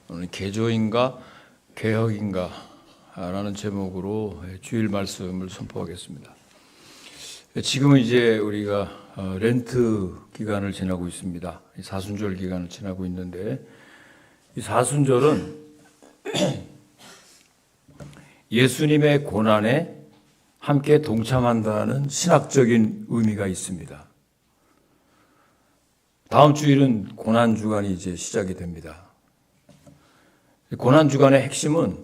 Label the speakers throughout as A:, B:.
A: 오늘 개조인가 개혁인가 라는 제목으로 주일 말씀을 선포하겠습니다. 지금은 이제 우리가 렌트 기간을 지나고 있습니다. 사순절 기간을 지나고 있는데, 이 사순절은 예수님의 고난에 함께 동참한다는 신학적인 의미가 있습니다. 다음 주일은 고난주간이 이제 시작이 됩니다. 고난주간의 핵심은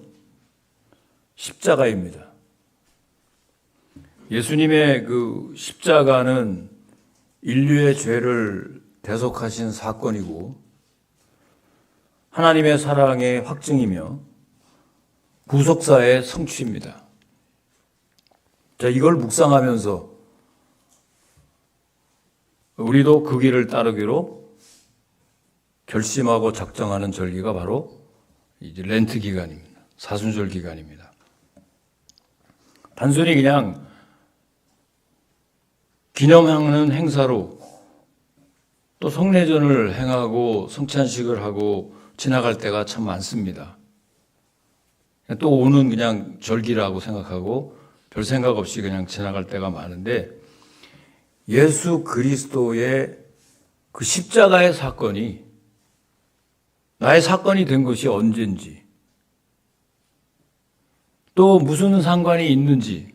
A: 십자가입니다. 예수님의 그 십자가는 인류의 죄를 대속하신 사건이고 하나님의 사랑의 확증이며 구속사의 성취입니다. 자, 이걸 묵상하면서 우리도 그 길을 따르기로 결심하고 작정하는 절기가 바로 이제 렌트 기간입니다. 사순절 기간입니다. 단순히 그냥 기념하는 행사로 또 성례전을 행하고 성찬식을 하고 지나갈 때가 참 많습니다. 또 오는 그냥 절기라고 생각하고 별 생각 없이 그냥 지나갈 때가 많은데, 예수 그리스도의 그 십자가의 사건이 나의 사건이 된 것이 언젠지, 또 무슨 상관이 있는지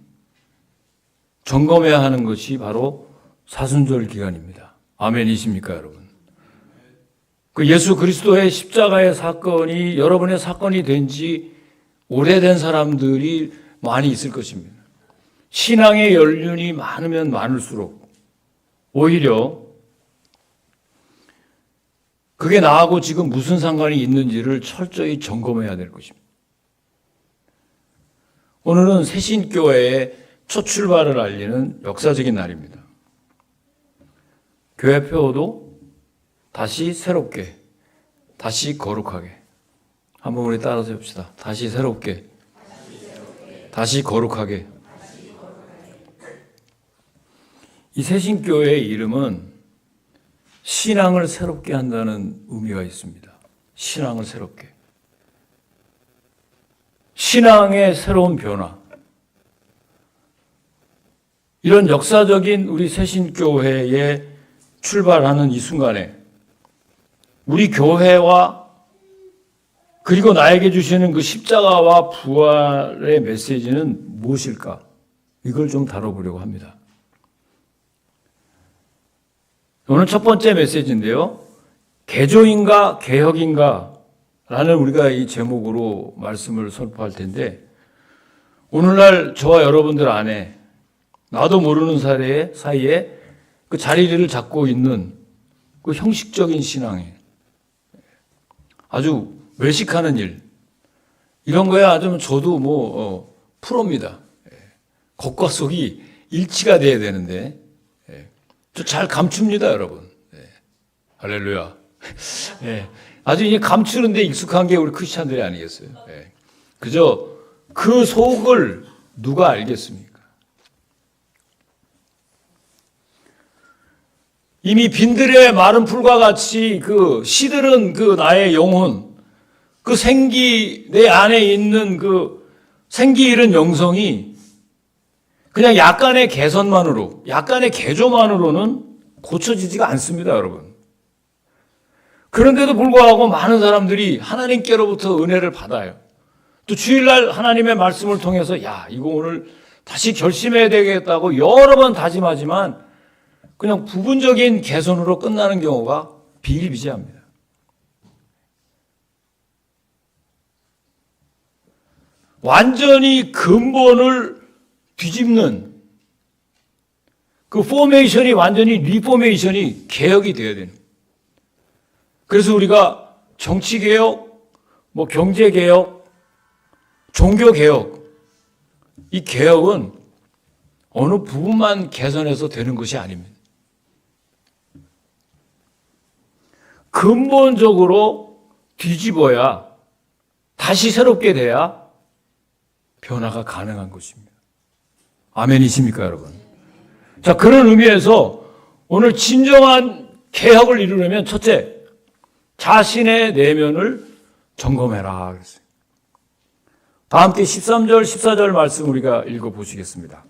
A: 점검해야 하는 것이 바로 사순절 기간입니다. 아멘이십니까, 여러분? 그 예수 그리스도의 십자가의 사건이 여러분의 사건이 된 지 오래된 사람들이 많이 있을 것입니다. 신앙의 연륜이 많으면 많을수록 오히려 그게 나하고 지금 무슨 상관이 있는지를 철저히 점검해야 될 것입니다. 오늘은 새신교회의 첫 출발을 알리는 역사적인 날입니다. 교회표도 다시 새롭게, 다시 거룩하게. 한번 우리 따라서 해봅시다. 다시 새롭게, 다시 거룩하게. 이 새신교회의 이름은 신앙을 새롭게 한다는 의미가 있습니다. 신앙을 새롭게. 신앙의 새로운 변화. 이런 역사적인 우리 새신교회에 출발하는 이 순간에 우리 교회와 그리고 나에게 주시는 그 십자가와 부활의 메시지는 무엇일까? 이걸 좀 다뤄보려고 합니다. 오늘 첫 번째 메시지인데요. 개조인가 개혁인가 라는 우리가 이 제목으로 말씀을 선포할 텐데, 오늘날 저와 여러분들 안에 나도 모르는 사이에 그 자리를 잡고 있는 그 형식적인 신앙에 아주 외식하는 일, 이런 거에 아주 저도 프로입니다. 겉과 속이 일치가 돼야 되는데 저 잘 감춥니다, 여러분. 할렐루야. 아주 이제 감추는 데 익숙한 게 우리 크리스찬들이 아니겠어요? 그저 그 속을 누가 알겠습니까? 이미 빈들의 마른 풀과 같이 그 시들은 그 나의 영혼, 그 내 안에 있는 그 생기 잃은 영성이 그냥 약간의 개선만으로, 약간의 개조만으로는 고쳐지지가 않습니다, 여러분. 그런데도 불구하고 많은 사람들이 하나님께로부터 은혜를 받아요. 또 주일날 하나님의 말씀을 통해서 이거 오늘 다시 결심해야 되겠다고 여러 번 다짐하지만 그냥 부분적인 개선으로 끝나는 경우가 비일비재합니다. 완전히 근본을 뒤집는 그 포메이션이 완전히 리포메이션이 개혁이 되어야 되는. 그래서 우리가 정치개혁, 경제개혁, 종교개혁, 이 개혁은 어느 부분만 개선해서 되는 것이 아닙니다. 근본적으로 뒤집어야, 다시 새롭게 돼야 변화가 가능한 것입니다. 아멘이십니까, 여러분? 자, 그런 의미에서 오늘 진정한 개혁을 이루려면 첫째, 자신의 내면을 점검해라 그랬어요. 다 함께 13절, 14절 말씀 우리가 읽어보시겠습니다.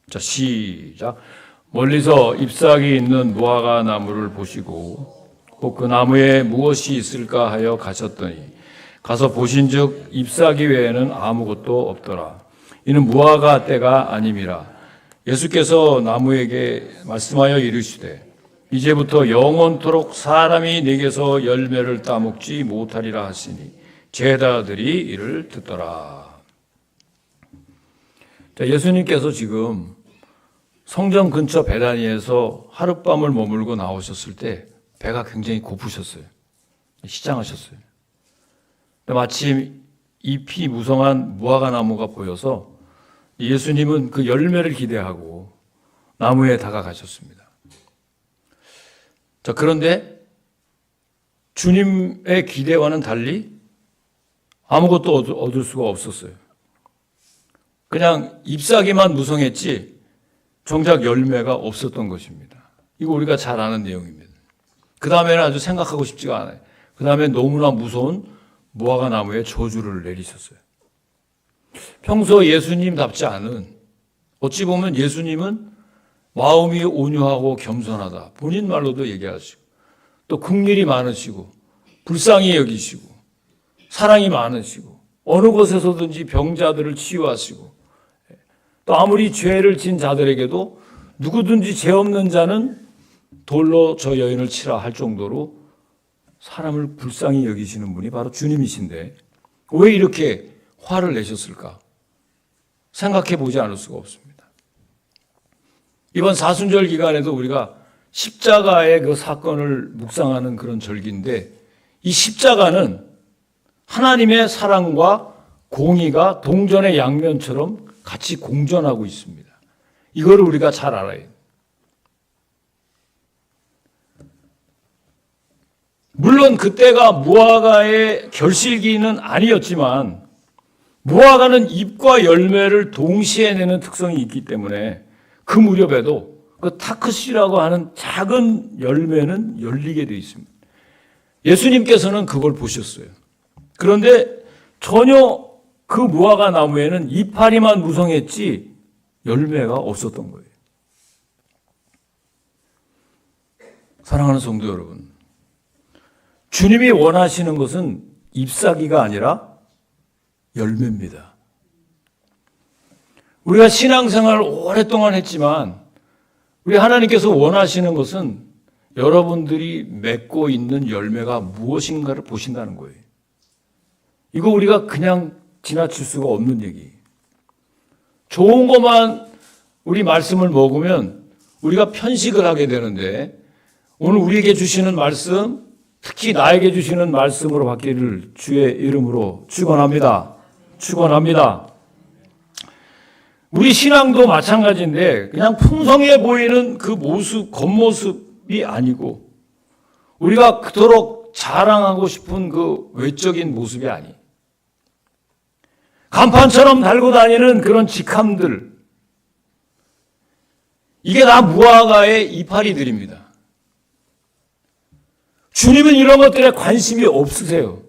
A: 자, 시작. 멀리서 잎사귀 있는 무화과 나무를 보시고 꼭 그 나무에 무엇이 있을까 하여 가셨더니 가서 보신즉 잎사귀 외에는 아무것도 없더라. 이는 무화과 때가 아님이라. 예수께서 나무에게 말씀하여 이르시되 이제부터 영원토록 사람이 내게서 열매를 따먹지 못하리라 하시니 제자들이 이를 듣더라. 자, 예수님께서 지금 성전 근처 베다니에서 하룻밤을 머물고 나오셨을 때 배가 굉장히 고프셨어요. 시장하셨어요. 마침 잎이 무성한 무화과 나무가 보여서 예수님은 그 열매를 기대하고 나무에 다가가셨습니다. 자, 그런데 주님의 기대와는 달리 아무것도 얻을 수가 없었어요. 그냥 잎사귀만 무성했지 정작 열매가 없었던 것입니다. 이거 우리가 잘 아는 내용입니다. 그 다음에는 아주 생각하고 싶지가 않아요. 그 다음에 너무나 무서운 무화과 나무에 저주를 내리셨어요. 평소 예수님답지 않은, 어찌 보면 예수님은 마음이 온유하고 겸손하다. 본인 말로도 얘기하시고 또 긍휼이 많으시고 불쌍히 여기시고 사랑이 많으시고 어느 곳에서든지 병자들을 치유하시고 또 아무리 죄를 진 자들에게도 누구든지 죄 없는 자는 돌로 저 여인을 치라 할 정도로 사람을 불쌍히 여기시는 분이 바로 주님이신데 왜 이렇게 화를 내셨을까? 생각해 보지 않을 수가 없습니다. 이번 사순절 기간에도 우리가 십자가의 그 사건을 묵상하는 그런 절기인데 이 십자가는 하나님의 사랑과 공의가 동전의 양면처럼 같이 공존하고 있습니다. 이거를 우리가 잘 알아요. 물론 그때가 무화과의 결실기는 아니었지만 무화과는 잎과 열매를 동시에 내는 특성이 있기 때문에 그 무렵에도 그 타크시라고 하는 작은 열매는 열리게 되어 있습니다. 예수님께서는 그걸 보셨어요. 그런데 전혀 그 무화과 나무에는 이파리만 무성했지 열매가 없었던 거예요. 사랑하는 성도 여러분, 주님이 원하시는 것은 잎사귀가 아니라 열매입니다. 우리가 신앙생활을 오랫동안 했지만 우리 하나님께서 원하시는 것은 여러분들이 맺고 있는 열매가 무엇인가를 보신다는 거예요. 이거 우리가 그냥 지나칠 수가 없는 얘기. 좋은 것만 우리 말씀을 먹으면 우리가 편식을 하게 되는데 오늘 우리에게 주시는 말씀, 특히 나에게 주시는 말씀으로 받기를 주의 이름으로 축원합니다. 축원합니다. 우리 신앙도 마찬가지인데 그냥 풍성해 보이는 그 모습, 겉모습이 아니고 우리가 그토록 자랑하고 싶은 그 외적인 모습이 아니. 간판처럼 달고 다니는 그런 직함들. 이게 다 무화과의 이파리들입니다. 주님은 이런 것들에 관심이 없으세요.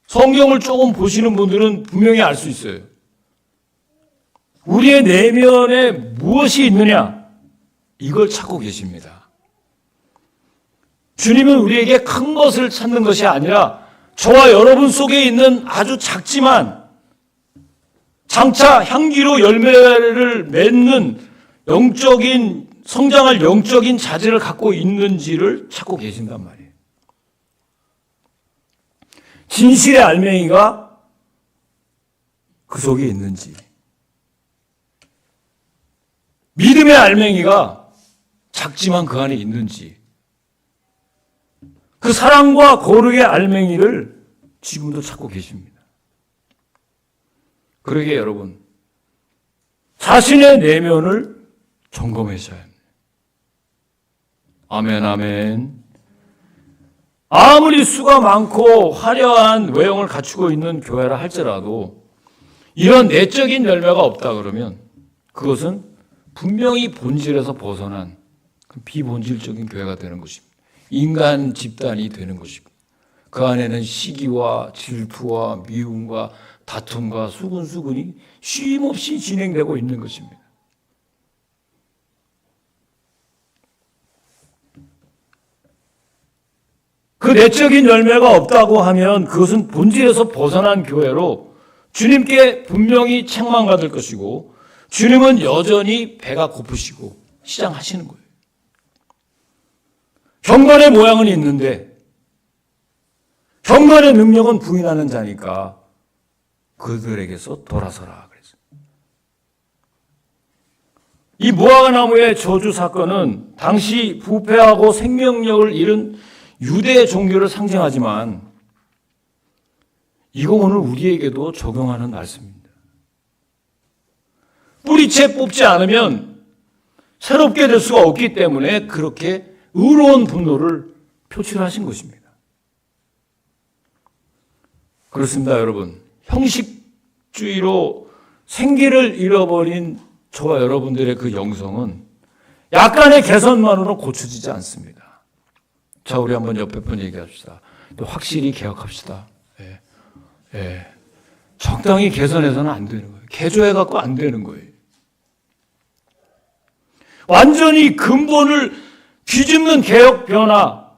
A: 성경을 조금 보시는 분들은 분명히 알 수 있어요. 우리의 내면에 무엇이 있느냐? 이걸 찾고 계십니다. 주님은 우리에게 큰 것을 찾는 것이 아니라 저와 여러분 속에 있는 아주 작지만 장차 향기로 열매를 맺는 영적인 성장할 영적인 자질을 갖고 있는지를 찾고 계신단 말이에요. 진실의 알맹이가 그 속에 있는지, 믿음의 알맹이가 작지만 그 안에 있는지, 그 사랑과 거룩의 알맹이를 지금도 찾고 계십니다. 그러기에 여러분, 자신의 내면을 점검하셔야 합니다. 아멘, 아멘. 아무리 수가 많고 화려한 외형을 갖추고 있는 교회라 할지라도 이런 내적인 열매가 없다 그러면 그것은 분명히 본질에서 벗어난 비본질적인 교회가 되는 것입니다. 인간 집단이 되는 것입니다. 그 안에는 시기와 질투와 미움과 다툼과 수군수군이 쉼없이 진행되고 있는 것입니다. 그 내적인 열매가 없다고 하면 그것은 본질에서 벗어난 교회로 주님께 분명히 책망받을 것이고, 주님은 여전히 배가 고프시고 시장하시는 거예요. 경건의 모양은 있는데 경건의 능력은 부인하는 자니까 그들에게서 돌아서라 그랬어요. 이 무화과나무의 저주 사건은 당시 부패하고 생명력을 잃은 유대 종교를 상징하지만 이거 오늘 우리에게도 적용하는 말씀입니다. 뿌리채 뽑지 않으면 새롭게 될 수가 없기 때문에 그렇게 의로운 분노를 표출하신 것입니다. 그렇습니다, 여러분. 형식주의로 생기를 잃어버린 저와 여러분들의 그 영성은 약간의 개선만으로 고쳐지지 않습니다. 자, 우리 한번 옆에 분 얘기합시다. 확실히 개혁합시다. 적당히 개선해서는 안 되는 거예요. 개조해갖고 안 되는 거예요. 완전히 근본을 뒤집는 개혁 변화,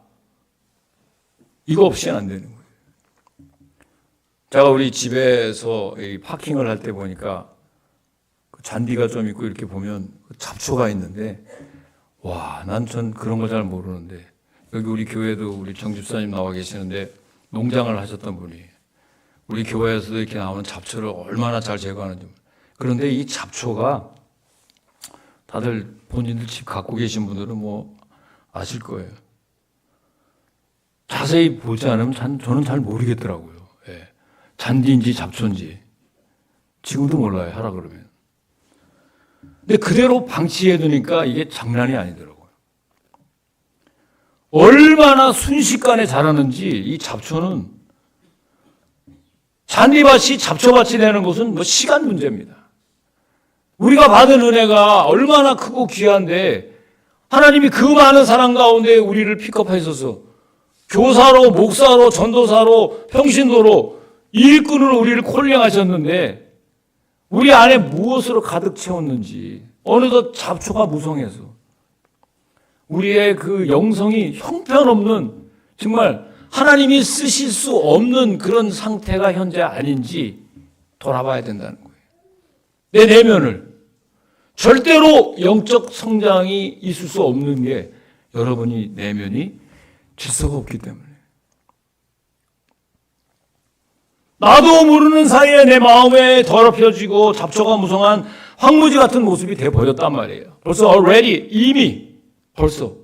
A: 이거 없이는 안 되는 거예요. 제가 우리 집에서 파킹을 할 때 보니까 잔디가 좀 있고 이렇게 보면 잡초가 있는데, 와, 난 전 그런 거 잘 모르는데, 여기 우리 교회도 우리 정 집사님 나와 계시는데 농장을 하셨던 분이 우리 교회에서도 이렇게 나오는 잡초를 얼마나 잘 제거하는지. 그런데 이 잡초가 다들 본인들 집 갖고 계신 분들은 뭐 아실 거예요. 자세히 보지 않으면 저는 잘 모르겠더라고요. 예. 잔디인지 잡초인지 지금도 몰라요, 하라 그러면. 근데 그대로 방치해 두니까 이게 장난이 아니더라고요. 얼마나 순식간에 자라는지. 이 잡초는 잔디밭이 잡초밭이 되는 것은 뭐 시간 문제입니다. 우리가 받은 은혜가 얼마나 크고 귀한데 하나님이 그 많은 사람 가운데 우리를 픽업하셔서 교사로, 목사로, 전도사로, 평신도로, 일꾼으로 우리를 콜링하셨는데 우리 안에 무엇으로 가득 채웠는지 어느덧 잡초가 무성해서 우리의 그 영성이 형편없는, 정말 하나님이 쓰실 수 없는 그런 상태가 현재 아닌지 돌아봐야 된다는 거예요. 내 내면을. 절대로 영적 성장이 있을 수 없는 게 여러분이 내면이 질서가 없기 때문에. 나도 모르는 사이에 내 마음에 더럽혀지고 잡초가 무성한 황무지 같은 모습이 돼버렸단 말이에요. 벌써 already, 이미 벌써.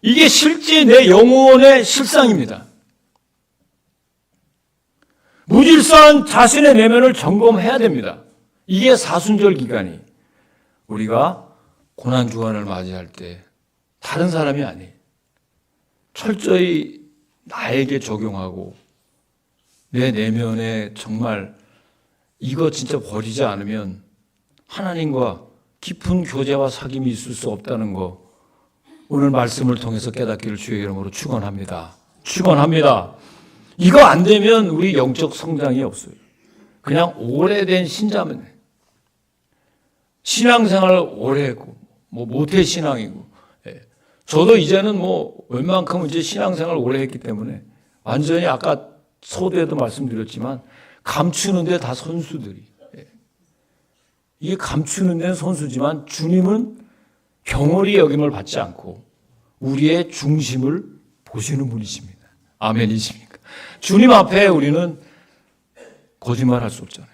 A: 이게 실제 내 영혼의 실상입니다. 무질서한 자신의 내면을 점검해야 됩니다. 이게 사순절 기간이 우리가 고난주간을 맞이할 때 다른 사람이 아니에요. 철저히 나에게 적용하고 내 내면에 정말 이거 진짜 버리지 않으면 하나님과 깊은 교제와 사귐이 있을 수 없다는 거 오늘 말씀을 통해서 깨닫기를 주의 이름으로 축원합니다. 축원합니다. 이거 안 되면 우리 영적 성장이 없어요. 그냥 오래된 신자면 신앙생활을 오래 했고 뭐 모태 신앙이고, 저도 이제는 뭐 웬만큼 이제 신앙생활을 오래 했기 때문에 완전히 아까 서두에도 말씀드렸지만 감추는데 다 선수들이. 이게 감추는 데는 선수지만 주님은 경홀히 여김을 받지 않고 우리의 중심을 보시는 분이십니다. 아멘이십니까? 주님 앞에 우리는 거짓말할 수 없잖아요.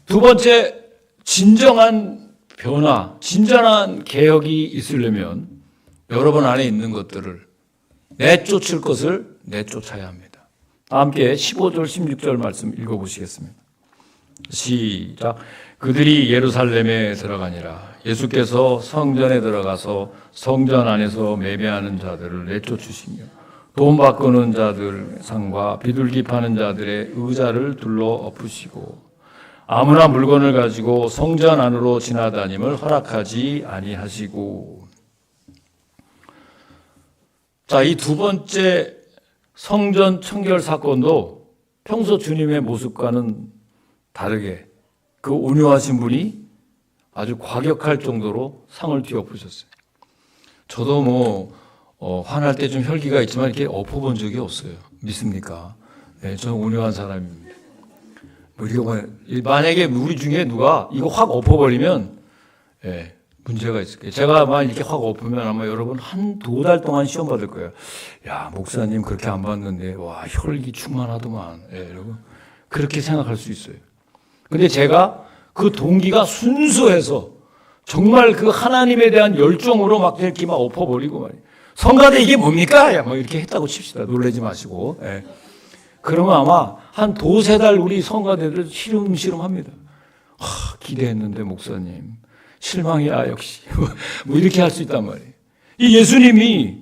A: 두 번째, 진정한 변화, 진정한 개혁이 있으려면 여러분 안에 있는 것들을 내쫓을 것을 내쫓아야 합니다. 함께 15절, 16절 말씀 읽어보시겠습니다. 시작. 그들이 예루살렘에 들어가니라. 예수께서 성전에 들어가서 성전 안에서 매매하는 자들을 내쫓으시며 돈 바꾸는 자들 상과 비둘기 파는 자들의 의자를 둘러 엎으시고 아무나 물건을 가지고 성전 안으로 지나다님을 허락하지 아니하시고. 자, 이 두 번째 성전 청결 사건도 평소 주님의 모습과는 다르게 그 온유하신 분이 아주 과격할 정도로 상을 뒤엎으셨어요. 저도 화날 때 좀 혈기가 있지만 이렇게 엎어본 적이 없어요. 믿습니까? 네, 저는 온유한 사람입니다. 만약에 우리 중에 누가 이거 확 엎어버리면 문제가 있을 거예요. 제가 막 이렇게 확 엎으면 아마 여러분 한두 달 동안 시험 받을 거예요. 야, 목사님 그렇게 안 받는데 와, 혈기 충만하더만. 여러분 그렇게 생각할 수 있어요. 근데 제가 그 동기가 순수해서 정말 그 하나님에 대한 열정으로 막 이렇게 막 엎어버리고 말이에요. 성가대 이게 뭡니까? 야, 뭐 이렇게 했다고 칩시다. 놀라지 마시고. 그러면 아마 한 두세 달 우리 성가대들 시름시름 합니다. 기대했는데 목사님. 실망이야, 역시. 뭐 이렇게 할 수 있단 말이에요. 이 예수님이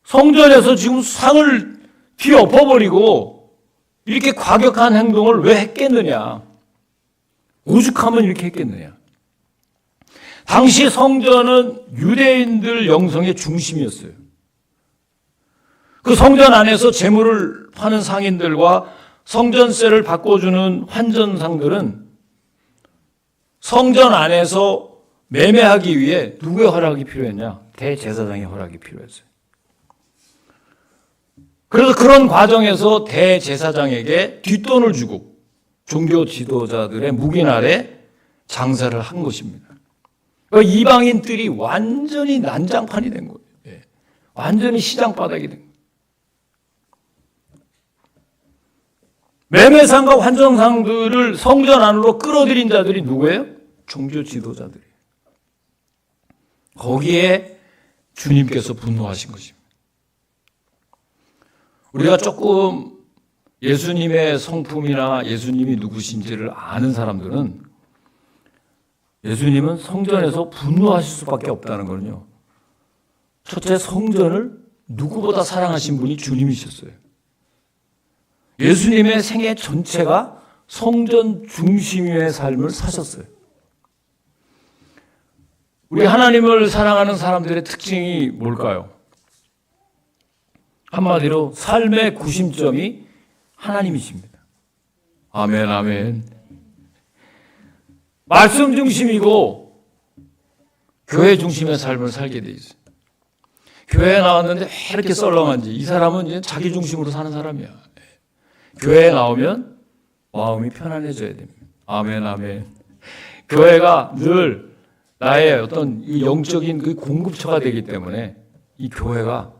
A: 성전에서 지금 상을 뒤엎어버리고 이렇게 과격한 행동을 왜 했겠느냐? 오죽하면 이렇게 했겠느냐? 당시 성전은 유대인들 영성의 중심이었어요. 그 성전 안에서 재물을 파는 상인들과 성전세를 바꿔주는 환전상들은 성전 안에서 매매하기 위해 누구의 허락이 필요했냐? 대제사장의 허락이 필요했어요. 그래서 그런 과정에서 대제사장에게 뒷돈을 주고 종교 지도자들의 묵인 아래 장사를 한 것입니다. 그러니까 이방인들이 완전히 난장판이 된 거예요. 완전히 시장 바닥이 된 거예요. 매매상과 환전상들을 성전 안으로 끌어들인 자들이 누구예요? 종교 지도자들이에요. 거기에 주님께서 분노하신 것입니다. 우리가 조금 예수님의 성품이나 예수님이 누구신지를 아는 사람들은 예수님은 성전에서 분노하실 수밖에 없다는 거는요. 첫째, 성전을 누구보다 사랑하신 분이 주님이셨어요. 예수님의 생애 전체가 성전 중심의 삶을 사셨어요. 우리 하나님을 사랑하는 사람들의 특징이 뭘까요? 한마디로 삶의 구심점이 하나님이십니다. 아멘, 아멘. 말씀 중심이고 교회 중심의 삶을 살게 돼 있어요. 교회에 나왔는데 왜 이렇게 썰렁한지, 이 사람은 이제 자기 중심으로 사는 사람이야. 교회에 나오면 마음이 편안해져야 됩니다. 아멘, 아멘. 교회가 늘 나의 어떤 이 영적인 그 공급처가 되기 때문에 이 교회가,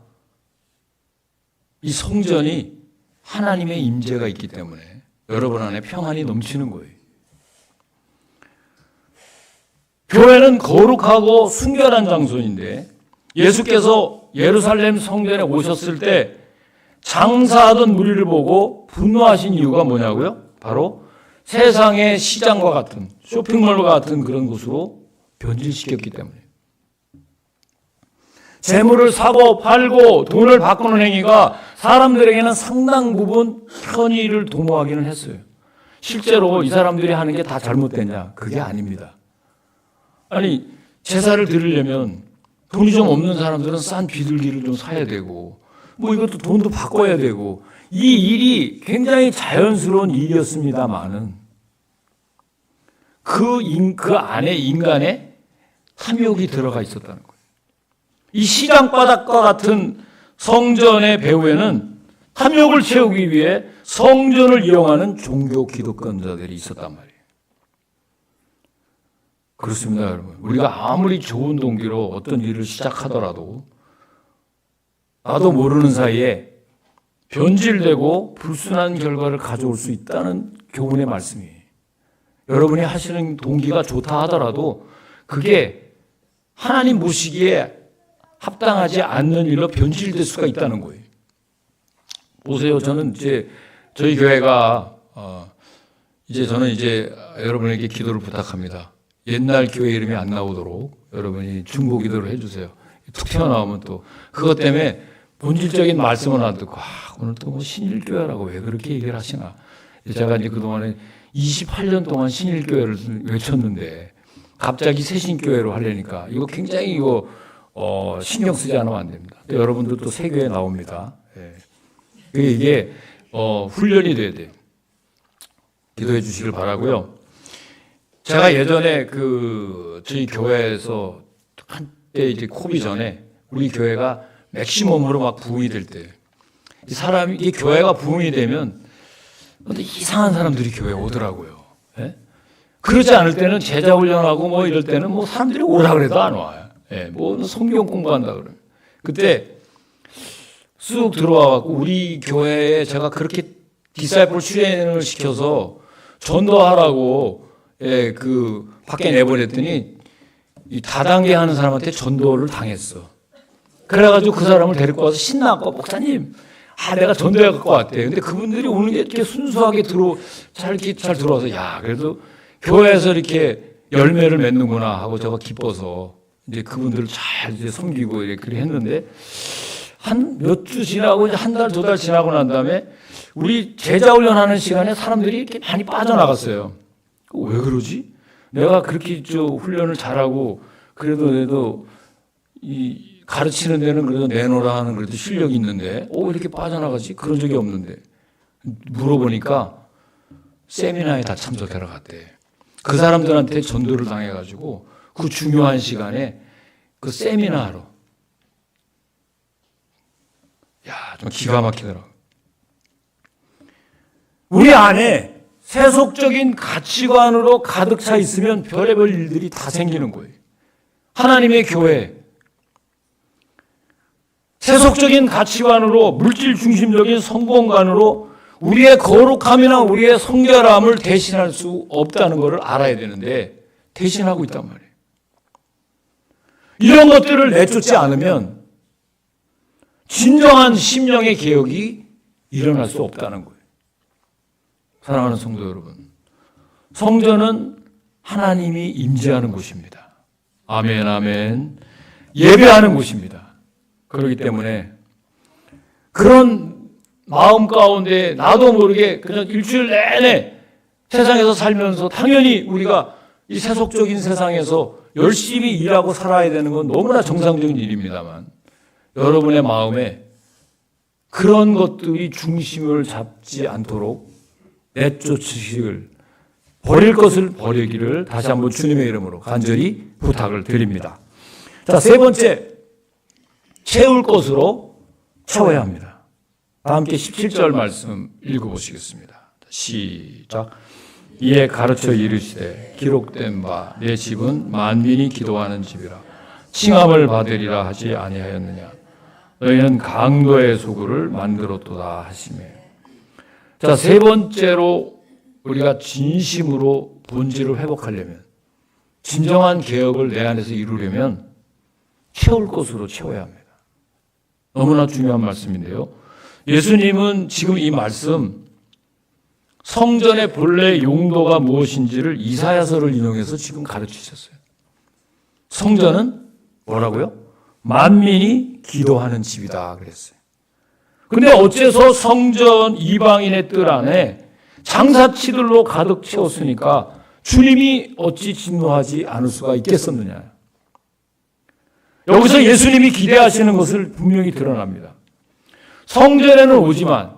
A: 이 성전이 하나님의 임재가 있기 때문에 여러분 안에 평안이 넘치는 거예요. 교회는 거룩하고 순결한 장소인데 예수께서 예루살렘 성전에 오셨을 때 장사하던 무리를 보고 분노하신 이유가 뭐냐고요? 바로 세상의 시장과 같은, 쇼핑몰과 같은 그런 곳으로 변질시켰기 때문에. 재물을 사고 팔고 돈을 바꾸는 행위가 사람들에게는 상당 부분 편의를 도모하기는 했어요. 실제로 이 사람들이 하는 게 다 잘못됐냐? 그게 아닙니다. 아니, 제사를 드리려면 돈이 좀 없는 사람들은 싼 비둘기를 좀 사야 되고, 뭐 이것도 돈도 바꿔야 되고, 이 일이 굉장히 자연스러운 일이었습니다만은 그 안에 인간의 탐욕이 들어가 있었다는 거예요. 이 시장바닥과 같은 성전의 배후에는 탐욕을 채우기 위해 성전을 이용하는 종교 기득권자들이 있었단 말이에요. 그렇습니다, 여러분. 우리가 아무리 좋은 동기로 어떤 일을 시작하더라도 나도 모르는 사이에 변질되고 불순한 결과를 가져올 수 있다는 교훈의 말씀이에요. 여러분이 하시는 동기가 좋다 하더라도 그게 하나님 보시기에 합당하지 않는 일로 변질될 수가 있다는 거예요. 보세요. 저는 저희 교회가 저는 여러분에게 기도를 부탁합니다. 옛날 교회 이름이 안 나오도록 여러분이 중보 기도를 해주세요. 툭 튀어나오면 또 그것 때문에 본질적인 말씀을 안 듣고 오늘 또 뭐 신일교회라고 왜 그렇게 얘기를 하시나. 제가 이제 그동안에 28년 동안 신일교회를 외쳤는데 갑자기 새신교회로 하려니까 이거 굉장히 신경 쓰지 않으면 안 됩니다. 또 여러분들도 세교에 나옵니다. 이게 훈련이 돼야 돼요. 기도해 주시길 바라고요. 제가 예전에 저희 교회에서 한때 이제 코비 전에 우리 교회가 맥시멈으로 막 부흥이 될 때, 이 교회가 부흥이 되면 근데 이상한 사람들이 교회에 오더라고요. 예? 그러지 않을 때는 제자 훈련하고 뭐 이럴 때는 뭐 사람들이 오라 그래도 안 와요. 예, 뭐 성경 공부한다 그러면. 그때 쑥 들어와 갖고 우리 교회에 제가 그렇게 디사이플 출연을 시켜서 전도하라고 밖에 내보냈더니 이 다단계 하는 사람한테 전도를 당했어. 그래가지고 그 사람을 데리고 와서 신나고 목사님, 내가 전도해 갖고 왔대. 근데 그분들이 오는 게 이렇게 순수하게 잘 들어와서 그래도 교회에서 이렇게 열매를 맺는구나 하고 제가 기뻐서 이제 그분들을 잘 이제 섬기고 이렇게 했는데 한 몇 주 지나고 이제 한 달, 두 달 지나고 난 다음에 우리 제자 훈련하는 시간에 사람들이 이렇게 많이 빠져나갔어요. 왜 그러지? 내가 그렇게 훈련을 잘하고 그래도 이 가르치는 데는 그래도 내놓으라 하는 그래도 실력이 있는데 왜 이렇게 빠져나가지? 그런 적이 없는데 물어보니까 세미나에 다 참석하러 갔대. 그 사람들한테 전도를 당해가지고 그 중요한 시간에 그 세미나로 좀 기가 막히더라고. 우리 안에 세속적인 가치관으로 가득 차 있으면 별의별 일들이 다 생기는 거예요. 하나님의 교회, 세속적인 가치관으로 물질 중심적인 성공관으로 우리의 거룩함이나 우리의 성결함을 대신할 수 없다는 것을 알아야 되는데 대신하고 있단 말이에요. 이런 것들을 내쫓지 않으면 진정한 심령의 개혁이 일어날 수 없다는 거예요. 사랑하는 성도 여러분, 성전은 하나님이 임재하는 곳입니다. 아멘, 아멘. 예배하는 곳입니다. 그렇기 때문에 그런 마음 가운데 나도 모르게 그냥 일주일 내내 세상에서 살면서 당연히 우리가 이 세속적인 세상에서 열심히 일하고 살아야 되는 건 너무나 정상적인 일입니다만 여러분의 마음에 그런 것들이 중심을 잡지 않도록 내쫓으시길, 버릴 것을 버리기를 다시 한번 주님의 이름으로 간절히 부탁을 드립니다. 자, 세 번째, 채울 것으로 채워야 합니다. 다 함께 17절 말씀 읽어보시겠습니다. 시작. 이에 가르쳐 이르시되 기록된 바 내 집은 만민이 기도하는 집이라 칭함을 받으리라 하지 아니하였느냐. 너희는 강도의 소굴을 만들었도다 하시매. 자, 세 번째로 우리가 진심으로 본질을 회복하려면, 진정한 개혁을 내 안에서 이루려면 채울 것으로 채워야 합니다. 너무나 중요한 말씀인데요. 예수님은 지금 이 말씀, 성전의 본래 용도가 무엇인지를 이사야서를 인용해서 지금 가르치셨어요. 성전은 뭐라고요? 만민이 기도하는 집이다 그랬어요. 근데 어째서 성전 이방인의 뜰 안에 장사치들로 가득 채웠으니까 주님이 어찌 진노하지 않을 수가 있겠었느냐. 여기서 예수님이 기대하시는 것을 분명히 드러납니다. 성전에는 오지만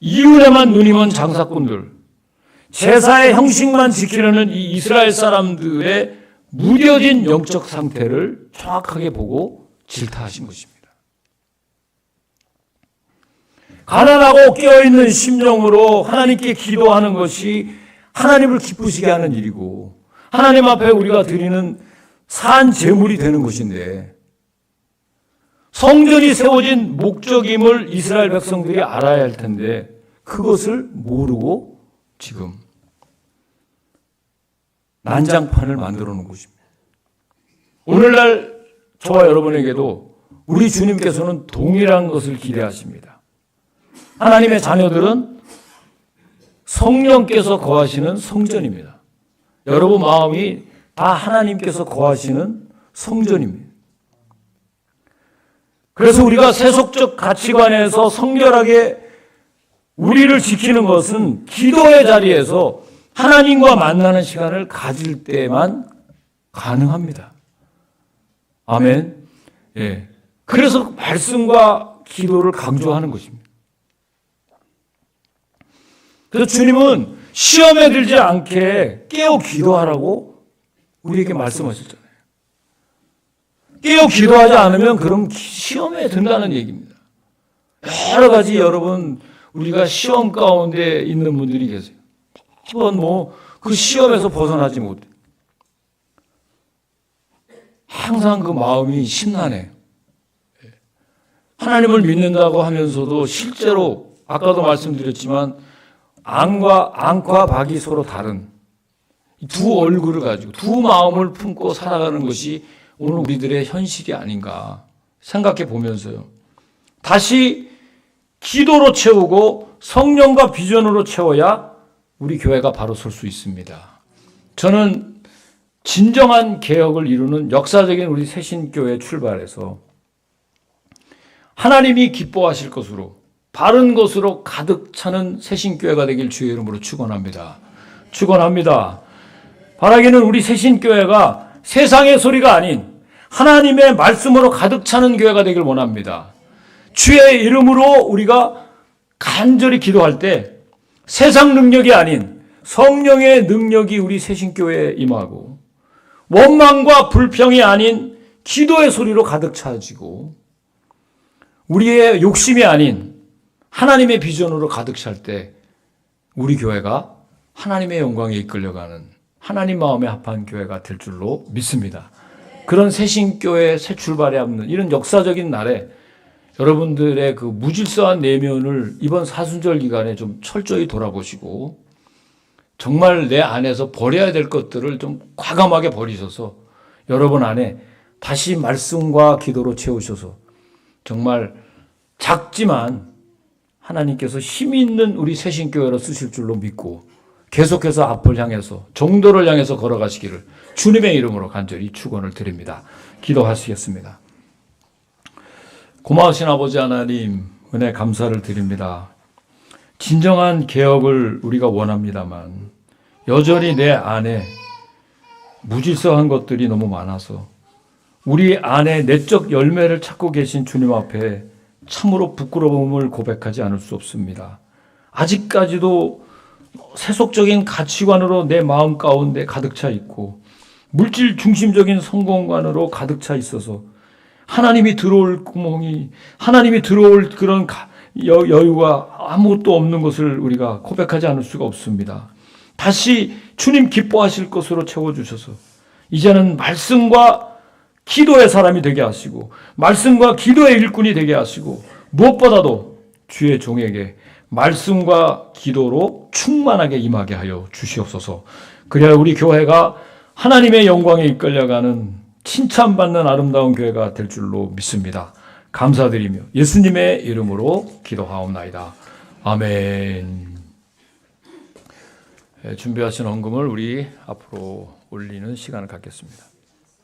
A: 이웃에만 눈이 먼 장사꾼들, 제사의 형식만 지키려는 이 이스라엘 사람들의 무뎌진 영적 상태를 정확하게 보고 질타하신 것입니다. 가난하고 깨어있는 심령으로 하나님께 기도하는 것이 하나님을 기쁘시게 하는 일이고 하나님 앞에 우리가 드리는 산 제물이 되는 것인데 성전이 세워진 목적임을 이스라엘 백성들이 알아야 할 텐데 그것을 모르고 지금 난장판을 만들어 놓은 것입니다. 오늘날 저와 여러분에게도 우리 주님께서는 동일한 것을 기대하십니다. 하나님의 자녀들은 성령께서 거하시는 성전입니다. 여러분 마음이 다 하나님께서 거하시는 성전입니다. 그래서 우리가 세속적 가치관에서 성결하게 우리를 지키는 것은 기도의 자리에서 하나님과 만나는 시간을 가질 때만 가능합니다. 아멘. 예. 그래서 말씀과 기도를 강조하는 것입니다. 그래서 주님은 시험에 들지 않게 깨어 기도하라고 우리에게 말씀하셨잖아요. 깨어 기도하지 않으면 그럼 시험에 든다는 얘기입니다. 여러 가지 여러분 우리가 시험 가운데 있는 분들이 계세요. 한번 그 시험에서 벗어나지 못해. 항상 그 마음이 심란해요. 하나님을 믿는다고 하면서도 실제로 아까도 말씀드렸지만 안과 박이 서로 다른 두 얼굴을 가지고 두 마음을 품고 살아가는 것이 오늘 우리들의 현실이 아닌가 생각해 보면서요. 다시 기도로 채우고 성령과 비전으로 채워야 우리 교회가 바로 설 수 있습니다. 저는 진정한 개혁을 이루는 역사적인 우리 새신교회 출발해서 하나님이 기뻐하실 것으로 바른 것으로 가득 차는 새신교회가 되길 주의 이름으로 축원합니다. 축원합니다. 바라기는 우리 새신교회가 세상의 소리가 아닌 하나님의 말씀으로 가득 차는 교회가 되길 원합니다. 주의 이름으로 우리가 간절히 기도할 때 세상 능력이 아닌 성령의 능력이 우리 새신교회에 임하고 원망과 불평이 아닌 기도의 소리로 가득 차지고 우리의 욕심이 아닌 하나님의 비전으로 가득 찰 때 우리 교회가 하나님의 영광에 이끌려가는 하나님 마음에 합한 교회가 될 줄로 믿습니다. 그런 새신교회 새 출발에 없는 이런 역사적인 날에 여러분들의 그 무질서한 내면을 이번 사순절 기간에 좀 철저히 돌아보시고 정말 내 안에서 버려야 될 것들을 좀 과감하게 버리셔서 여러분 안에 다시 말씀과 기도로 채우셔서 정말 작지만 하나님께서 힘이 있는 우리 새신교회로 쓰실 줄로 믿고 계속해서 앞을 향해서 정도를 향해서 걸어가시기를 주님의 이름으로 간절히 축원을 드립니다. 기도하시겠습니다. 고마우신 아버지 하나님 은혜 감사를 드립니다. 진정한 개혁을 우리가 원합니다만 여전히 내 안에 무질서한 것들이 너무 많아서 우리 안에 내적 열매를 찾고 계신 주님 앞에 참으로 부끄러움을 고백하지 않을 수 없습니다. 아직까지도 세속적인 가치관으로 내 마음 가운데 가득 차 있고 물질 중심적인 성공관으로 가득 차 있어서 하나님이 들어올 구멍이 하나님이 들어올 그런 여유가 아무것도 없는 것을 우리가 고백하지 않을 수가 없습니다. 다시 주님 기뻐하실 것으로 채워주셔서 이제는 말씀과 기도의 사람이 되게 하시고 말씀과 기도의 일꾼이 되게 하시고 무엇보다도 주의 종에게 말씀과 기도로 충만하게 임하게 하여 주시옵소서. 그래야 우리 교회가 하나님의 영광에 이끌려가는 칭찬받는 아름다운 교회가 될 줄로 믿습니다. 감사드리며 예수님의 이름으로 기도하옵나이다. 아멘. 준비하신 헌금을 우리 앞으로 올리는 시간을 갖겠습니다.